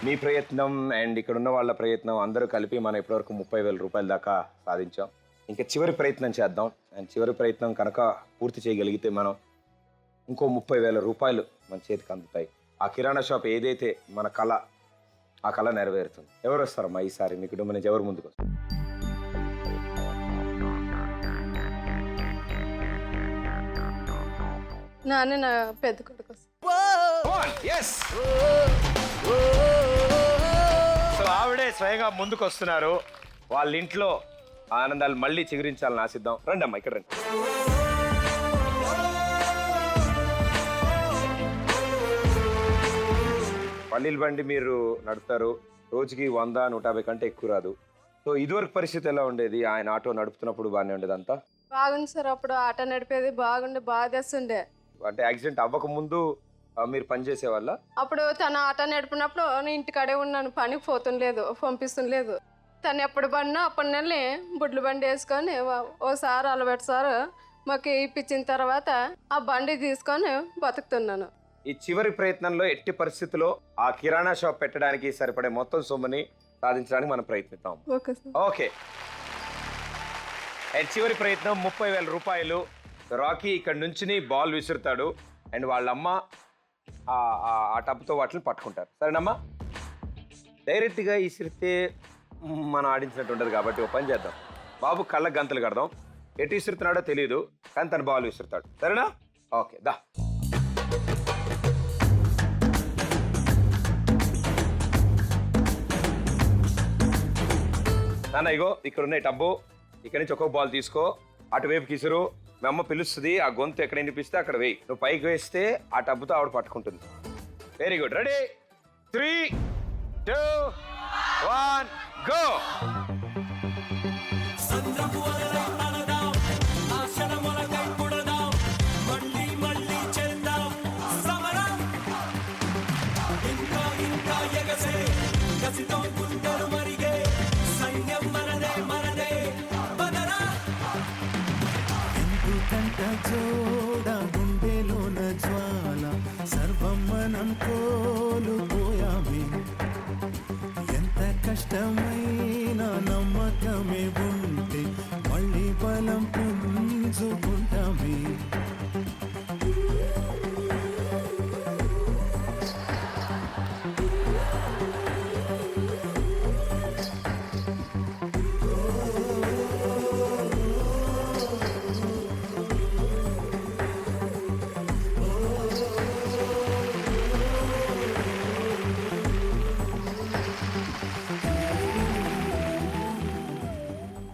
మీ ప్రయత్నం అండ్ ఇక్కడ ఉన్న వాళ్ళ ప్రయత్నం అందరూ కలిపి మనం ఇప్పటివరకు 30,000 రూపాయల దాకా సాధించాం. ఇంకా చివరి ప్రయత్నం చేద్దాం. అండ్ చివరి ప్రయత్నం కనుక పూర్తి చేయగలిగితే మనం ఇంకో 30,000 రూపాయలు మన చేతికి అందుతాయి. ఆ కిరాణా షాప్ ఏదైతే మన కళ, ఆ కళ నెరవేరుతుంది. ఎవరు వస్తారమ్మా ఈసారి మీ కుటుంబం నుంచి ఎవరు ముందుకు వస్తారు? నాన్న నా పెద్ద కొడుకు. సో ఆవిడే స్వయంగా ముందుకు వస్తున్నారు. వాళ్ళ ఇంట్లో ఆనందాలు మళ్ళీ చిగురించాలని ఆశిద్దాం. రండి అమ్మా ఇక్కడ రండి. పల్లీల బండి మీరు నడుపుతారు. రోజుకి 100-150 కంటే ఎక్కువ రాదు. సో ఇదివరకు పరిస్థితి ఎలా ఉండేది? ఆయన ఆటో నడుపుతున్నప్పుడు బాగానే ఉండేది అంతా? బాగుంది సార్. అప్పుడు ఆటో నడిపేది బాగుండే, బాధేస్తుండే. అంటే యాక్సిడెంట్ అవ్వక ముందు మీరు పని చేసేవాళ్ళ? అప్పుడు తన ఆటో నడిపినప్పుడు నేను ఇంటికాడే ఉన్నాను, పనికి పోతుండలేదు, పంపిస్తుండలేదు. తను ఎప్పుడు పడినా అప్పటి నెలని బుడ్లు బండి వేసుకొని ఓసారి అలవాటు సార్ మాకు ఇప్పించిన తర్వాత ఆ బండి తీసుకొని బతుకుతున్నాను. ఈ చివరి ప్రయత్నంలో ఎట్టి పరిస్థితుల్లో ఆ కిరాణా షాప్ పెట్టడానికి సరిపడే మొత్తం సొమ్ముని సాధించడానికి మనం ప్రయత్నిద్దాం. Okay sir. ఓకే. అండ్ చివరి ప్రయత్నం 30,000 రూపాయలు. రాకీ ఇక్కడ నుంచి బాల్ విసురుతాడు అండ్ వాళ్ళమ్మ ఆ టబ్తో వాటిని పట్టుకుంటారు. సరేనమ్మా? డైరెక్ట్గా విసిరితే మనం ఆడించినట్టు ఉండదు కాబట్టి ఒక పని చేద్దాం. బాబు కళ్ళకు గంతలు కడదాం. ఎటు విసురుతున్నాడో తెలియదు కానీ తను బాల్ విసురుతాడు. సరేనా? ఓకే దా. నాన్న ఇగో ఇక్కడ ఉన్నాయి టబ్బు. ఇక్కడ నుంచి ఒక్కొక్క బాల్ తీసుకో, అటువైపుకి ఇసురు. మీ అమ్మ పిలుస్తుంది, ఆ గొంతు ఎక్కడ వినిపిస్తే అక్కడ వేయి. నువ్వు పైకి వేస్తే ఆ టబ్బుతో ఆవిడ పట్టుకుంటుంది. Very good. రెడీ? 3, 2, 1 గో. జోడ గుండెలోన జ్వాల సర్వం మనం కోల్పోయామే. ఎంత కష్టమైన నమ్మకమే ఉంటే మళ్ళీ బలం పుంజుకుంటామే.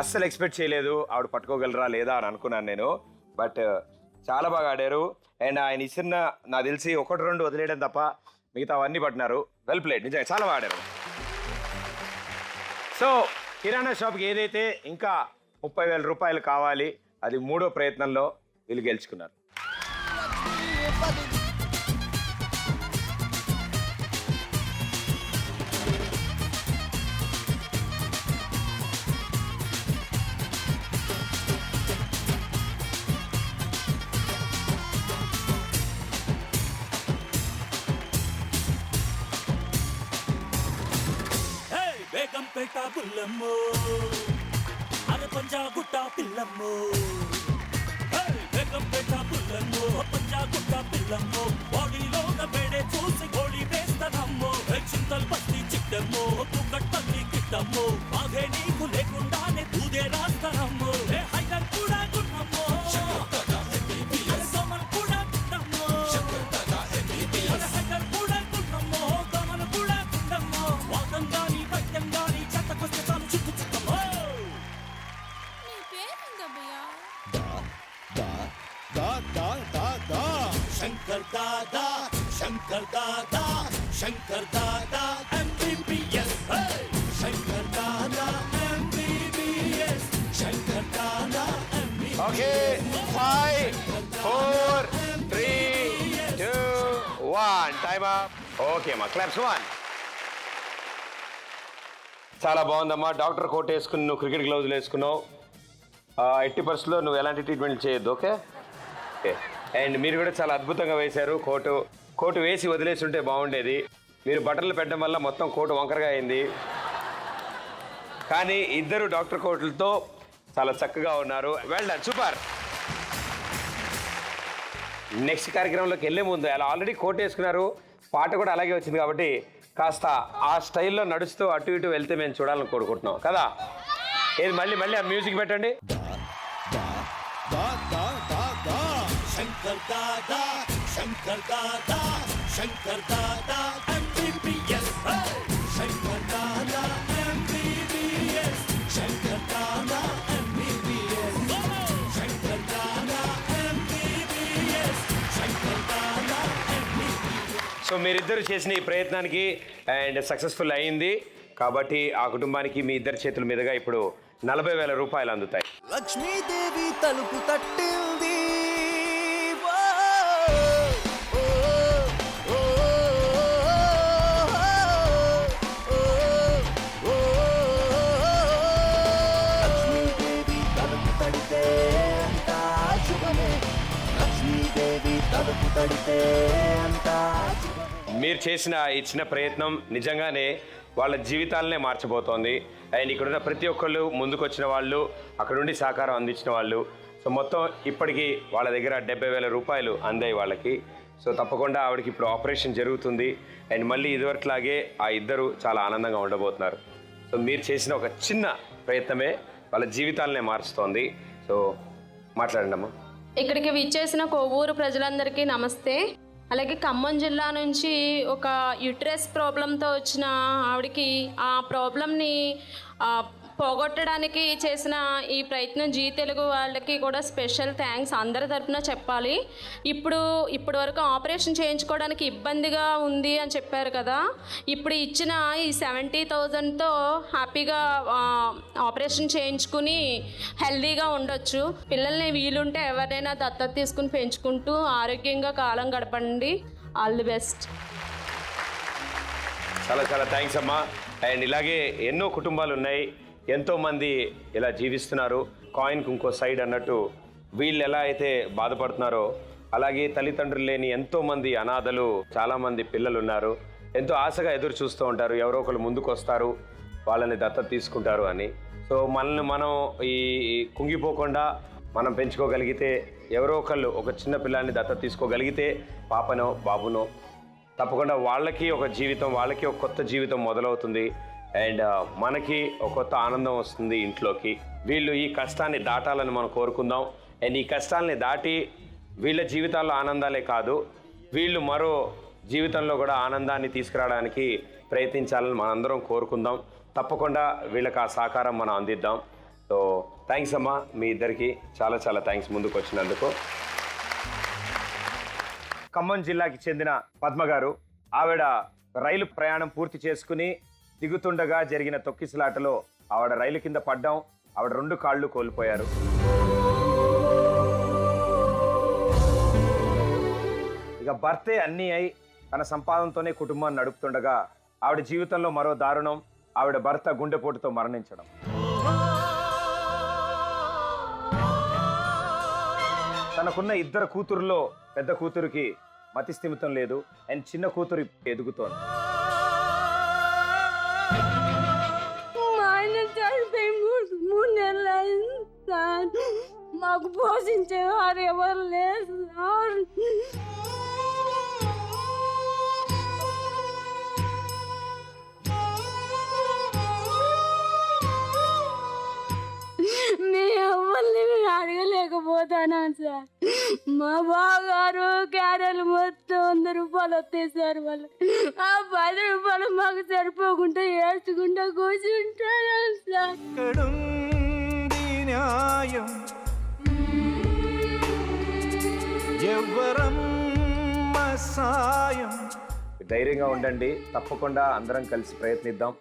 అస్సలు ఎక్స్పెక్ట్ చేయలేదు ఆవిడ పట్టుకోగలరా లేదా అని అనుకున్నాను నేను. బట్ చాలా బాగా ఆడారు. అండ్ ఆయన ఇచ్చిన నాకు తెలిసి 1-2 వదిలేయడం తప్ప మిగతా అవన్నీ పట్టినారు. Well played. నిజంగా చాలా బాగా ఆడారు. సో కిరాణా షాప్కి ఏదైతే ఇంకా 30,000 రూపాయలు కావాలి, అది 3వ ప్రయత్నంలో వీళ్ళు గెలుచుకున్నారు. బేగంపేట పుల్లమ్మో, అర పంజాగుట్ట పిల్లమ్మో. బేగంపేట పుల్లమ్మో, పంజాగుట్ట పిల్లమ్మో. బాడీలోన బేడే చూసి గోళీ వేస్తానమ్మో. చింతల్ బస్తి చిట్టమ్మో, తుగ్గట్పల్లి కిట్టమ్మో. బాగే నీకు లేకుండానే దూదే రాస్తానమ్మో. హైదర్ కూడా గున్నమ్మో, సోమన్ కూడా గున్నమ్మో. హైదర్ కూడా గున్నమ్మో, దమన్ కూడా గున్నమ్మో. వాదంగాని వైద్యంగాని చెత్తకొస్తే చాలు చుక్కు చుక్కమ్మో. నీ పేరేందబ్బయ్యా? Shankar Dada, Shankar Dada, Shankar Dada MBBS. Shankar Dada MBBS, Shankar Dada MBBS. Okay 5, 4, 3, 2, 1 time up. Okay మా క్లాప్స్ 1. చాలా బాగుందమ్మా. డాక్టర్ కోట్ వేసుకుని నువ్వు క్రికెట్ గ్లౌజులు వేసుకున్నావు. ఎట్టి పరిస్థితుల్లో నువ్వు ఎలాంటి ట్రీట్మెంట్ చేయొద్దు. Okay okay. అండ్ మీరు కూడా చాలా అద్భుతంగా వేశారు. కోటు వేసి వదిలేసి ఉంటే బాగుండేది. మీరు బటన్లు పెట్టడం వల్ల మొత్తం కోటు వంకరగా అయింది. కానీ ఇద్దరు డాక్టర్ కోట్లతో చాలా చక్కగా ఉన్నారు. Well done, super. నెక్స్ట్ కార్యక్రమంలోకి వెళ్ళే ముందు అలా ఆల్రెడీ కోట్ వేసుకున్నారు, పాట కూడా అలాగే వచ్చింది కాబట్టి కాస్త ఆ స్టైల్లో నడుస్తూ అటు ఇటు వెళ్తే మేము చూడాలని కోరుకుంటున్నాం కదా. ఏది మళ్ళీ ఆ మ్యూజిక్ పెట్టండి. Shankar Dada Shankar Dada Shankar Dada MBBS Shankar Dada MBBS Shankar Dada MBBS Shankar Dada MBBS Shankar Dada MBBS. So మీరిద్దరు చేసిన ఈ ప్రయత్నానికి అండ్ సక్సెస్ఫుల్ అయింది కాబట్టి ఆ కుటుంబానికి మీ ఇద్దరి చేతుల మీదుగా ఇప్పుడు 40,000 రూపాయలు అందుతాయి. లక్ష్మీదేవి తలుపు తట్టింది, లక్ష్మీదేవి తలుపు తడితే అంతా శుభమే, లక్ష్మీదేవి తలుపు తడితే అంతా శుభమే. మీరు చేసిన ఈ చిన్న ప్రయత్నం నిజంగానే వాళ్ళ జీవితాలనే మార్చబోతోంది. అండ్ ఇక్కడున్న ప్రతి ఒక్కళ్ళు ముందుకు వచ్చిన వాళ్ళు, అక్కడ నుండి సహకారం అందించిన వాళ్ళు, సో మొత్తం ఇప్పటికీ వాళ్ళ దగ్గర 70,000 రూపాయలు అందాయి వాళ్ళకి. సో తప్పకుండా ఆవిడకి ఇప్పుడు ఆపరేషన్ జరుగుతుంది అండ్ మళ్ళీ ఇదివరకులాగే ఆ ఇద్దరు చాలా ఆనందంగా ఉండబోతున్నారు. సో మీరు చేసిన ఒక చిన్న ప్రయత్నమే వాళ్ళ జీవితాలనే మారుస్తోంది. సో మాట్లాడండి అమ్మా. ఇక్కడికి విచ్చేసిన కొవ్వూరు ప్రజలందరికీ నమస్తే. అలాగే ఖమ్మం జిల్లా నుంచి ఒక యూట్రస్ ప్రాబ్లంతో వచ్చిన ఆవిడకి ఆ ప్రాబ్లంని పోగొట్టడానికి చేసిన ఈ ప్రయత్నం జీ తెలుగు వాళ్ళకి కూడా స్పెషల్ థ్యాంక్స్ అందరి తరఫున చెప్పాలి. ఇప్పటి వరకు ఆపరేషన్ చేయించుకోవడానికి ఇబ్బందిగా ఉంది అని చెప్పారు కదా, ఇప్పుడు ఇచ్చిన ఈ 70,000తో హ్యాపీగా ఆపరేషన్ చేయించుకుని హెల్దీగా ఉండొచ్చు. పిల్లల్ని వీలుంటే ఎవరైనా దత్తత తీసుకుని పెంచుకుంటూ ఆరోగ్యంగా కాలం గడపండి. All the best. చాలా చాలా థ్యాంక్స్ అమ్మా. అండ్ ఇలాగే ఎన్నో కుటుంబాలు ఉన్నాయి, ఎంతోమంది ఇలా జీవిస్తున్నారు. కాయిన్కి ఇంకో సైడ్ అన్నట్టు వీళ్ళు ఎలా అయితే బాధపడుతున్నారో అలాగే తల్లిదండ్రులు లేని ఎంతోమంది అనాథలు, చాలామంది పిల్లలు ఉన్నారు. ఎంతో ఆశగా ఎదురు చూస్తూ ఉంటారు, ఎవరో ఒకరు ముందుకు వస్తారు, వాళ్ళని దత్తత తీసుకుంటారు అని. సో మనల్ని మనం ఈ కుంగిపోకుండా మనం పెంచుకోగలిగితే, ఎవరో ఒకళ్ళు ఒక చిన్న పిల్లాన్ని దత్తత తీసుకోగలిగితే, పాపనో బాబునో, తప్పకుండా వాళ్ళకి ఒక జీవితం, వాళ్ళకి ఒక కొత్త జీవితం మొదలవుతుంది అండ్ మనకి ఒక కొత్త ఆనందం వస్తుంది ఇంట్లోకి. వీళ్ళు ఈ కష్టాన్ని దాటాలని మనం కోరుకుందాం. అండ్ ఈ కష్టాలని దాటి వీళ్ళ జీవితాల్లో ఆనందాలే కాదు, వీళ్ళు మరో జీవితంలో కూడా ఆనందాన్ని తీసుకురావడానికి ప్రయత్నించాలని మనందరం కోరుకుందాం. తప్పకుండా వీళ్ళకి ఆ సహకారం మనం అందిద్దాం. సో థ్యాంక్స్ అమ్మా, మీ ఇద్దరికి చాలా చాలా థ్యాంక్స్ ముందుకు వచ్చినందుకు. ఖమ్మం జిల్లాకి చెందిన పద్మ గారు, ఆవిడ రైలు ప్రయాణం పూర్తి చేసుకుని దిగుతుండగా జరిగిన తొక్కిసలాటలో ఆవిడ రైలు కింద పడ్డం, ఆవిడ 2 కాళ్ళు కోల్పోయారు. ఇక భర్తే అన్నీ అయి తన సంపాదనతోనే కుటుంబాన్ని నడుపుతుండగా ఆవిడ జీవితంలో మరో దారుణం, ఆవిడ భర్త గుండెపోటుతో మరణించడం. తనకున్న 2 కూతురులో పెద్ద కూతురికి మతి స్థిమితం లేదు అండ్ చిన్న కూతురు ఎదుగుతోంది. మా ఆయన చనిపోయి 3 నెలలు అయింది సార్. మాకు పోషించేవారు ఎవరు లేదు సార్. అడగలేకపోతానా సార్. మా బావగారు క్యారెలు మొత్తం 100 రూపాయలు వస్తాయి సార్. వాళ్ళు ఆ 10 రూపాయలు మాకు సరిపోకుండా ఏడ్చుకుంటా కూర్చుంటాను సార్. ఎక్కడుంది న్యాయం, ఎవ్వరమ్మ సాయం. ధైర్యంగా ఉండండి, తప్పకుండా అందరం కలిసి ప్రయత్నిద్దాం.